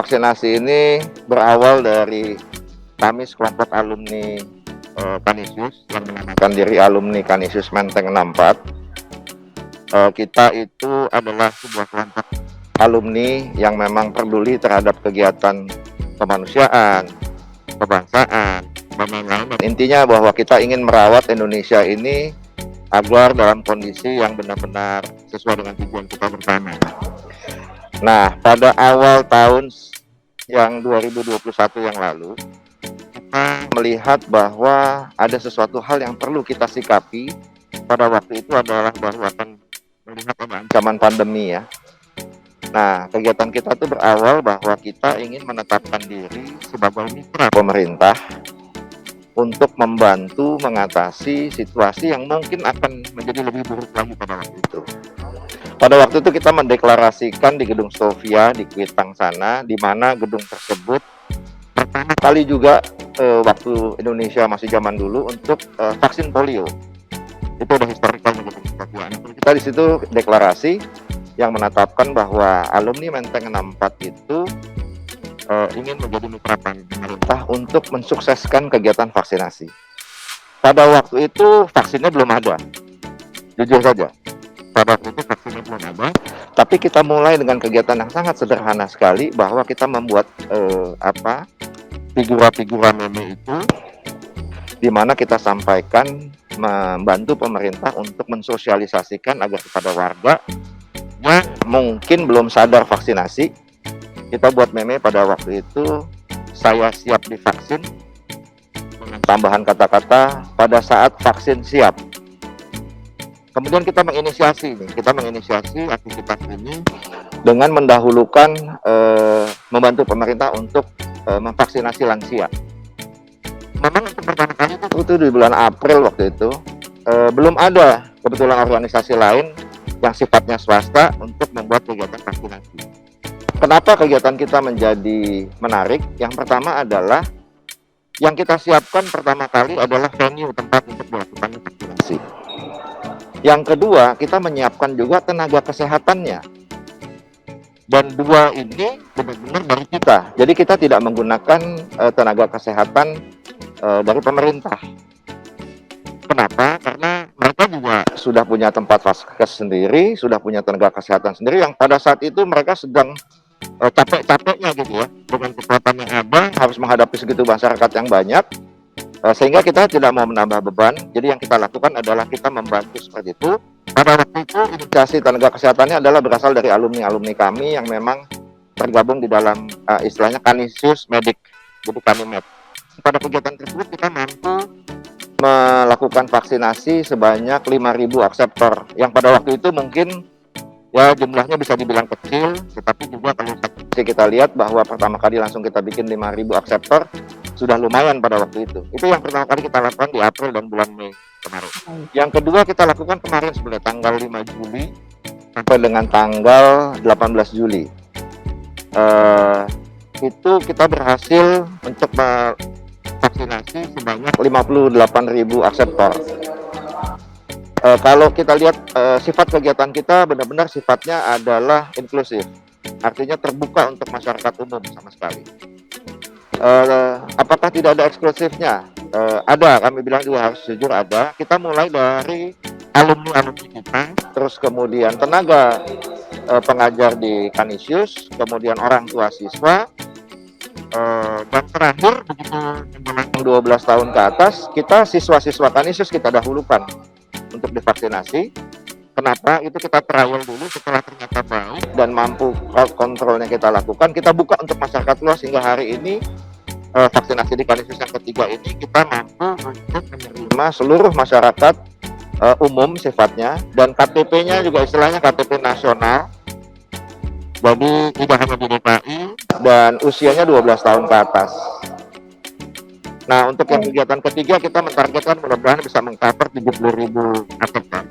vaksinasi ini berawal dari kami sekelompok alumni Kanisius yang menamakan diri alumni Kanisius Menteng 64. Kita itu adalah sebuah kelompok alumni yang memang peduli terhadap kegiatan kemanusiaan, kebangsaan, dan lain-lain. Intinya bahwa kita ingin merawat Indonesia ini agar dalam kondisi yang benar-benar sesuai dengan tujuan kita bersama. Nah, pada awal tahun yang 2021 yang lalu, kita melihat bahwa ada sesuatu hal yang perlu kita sikapi. Pada waktu itu adalah bahwa akan melihat ancaman pandemi ya. Nah, kegiatan kita itu berawal bahwa kita ingin menetapkan diri sebagai mitra pemerintah untuk membantu mengatasi situasi yang mungkin akan menjadi lebih buruk lagi pada waktu itu. Pada waktu itu kita mendeklarasikan di Gedung Sofia di Kuitang sana, di mana gedung tersebut pertama kali juga waktu Indonesia masih zaman dulu untuk vaksin polio. Itu udah historical di Gedung Sofia. Kita di situ deklarasi yang menetapkan bahwa alumni Menteng 64 itu ingin menjadi mitra pemerintah untuk mensukseskan kegiatan vaksinasi. Pada waktu itu vaksinnya belum ada, jujur saja. Pada waktu itu vaksinnya belum ada, tapi kita mulai dengan kegiatan yang sangat sederhana sekali, bahwa kita membuat figura-figura meme itu, di mana kita sampaikan membantu pemerintah untuk mensosialisasikan agar kepada warga yang mungkin belum sadar vaksinasi. Kita buat meme pada waktu itu, saya siap divaksin, dengan tambahan kata-kata pada saat vaksin siap. Kemudian kita menginisiasi aktivitas ini dengan mendahulukan membantu pemerintah untuk memvaksinasi lansia. Memang untuk pertama kali itu di bulan April waktu itu, belum ada kebetulan organisasi lain yang sifatnya swasta untuk membuat kegiatan vaksinasi. Kenapa kegiatan kita menjadi menarik? Yang pertama adalah yang kita siapkan pertama kali adalah venue tempat untuk melakukan vaksinasi. Yang kedua, kita menyiapkan juga tenaga kesehatannya. Dan dua ini benar-benar dari kita. Jadi kita tidak menggunakan tenaga kesehatan dari pemerintah. Kenapa? Karena mereka juga sudah punya tempat vaskes sendiri, sudah punya tenaga kesehatan sendiri yang pada saat itu mereka sedang capek-capeknya gitu ya, dengan kekuatan yang ada, harus menghadapi segitu masyarakat yang banyak, sehingga kita tidak mau menambah beban. Jadi yang kita lakukan adalah kita membantu seperti itu. Pada waktu itu inisiasi tenaga kesehatannya adalah berasal dari alumni-alumni kami yang memang tergabung di dalam istilahnya Kanisius Medik, jadi Kanimed. Pada kegiatan tersebut kita mampu melakukan vaksinasi sebanyak 5.000 akseptor, yang pada waktu itu mungkin ya jumlahnya bisa dibilang kecil, tetapi juga kalau kita lihat bahwa pertama kali langsung kita bikin 5.000 akseptor sudah lumayan pada waktu itu. Itu yang pertama kali kita lakukan di April dan bulan Mei kemarin. Yang kedua kita lakukan kemarin sebenarnya tanggal 5 Juli sampai dengan tanggal 18 Juli. Itu kita berhasil untuk vaksinasi sebanyak 58.000 akseptor. Kalau kita lihat sifat kegiatan kita benar-benar sifatnya adalah inklusif, artinya terbuka untuk masyarakat umum sama sekali. Apakah tidak ada eksklusifnya? Ada, kami bilang juga harus jujur ada. Kita mulai dari alumni-alumni kita, terus kemudian tenaga pengajar di Kanisius, kemudian orang tua siswa, dan terakhir begitu 12 tahun ke atas, kita siswa-siswa Kanisius kita dahulukan untuk divaksinasi. Kenapa? Itu kita trial dulu, setelah ternyata baik dan mampu kontrolnya kita lakukan, kita buka untuk masyarakat luas hingga hari ini. Vaksinasi di Kanisius yang ketiga ini kita mampu untuk menerima seluruh masyarakat umum sifatnya, dan KTP-nya juga istilahnya KTP nasional. Jadi tidak hanya di DKI, dan usianya 12 tahun ke atas. Nah, untuk yang kegiatan ketiga kita mentargetkan mudah-mudahan bisa meng-cover 70.000 akseptor.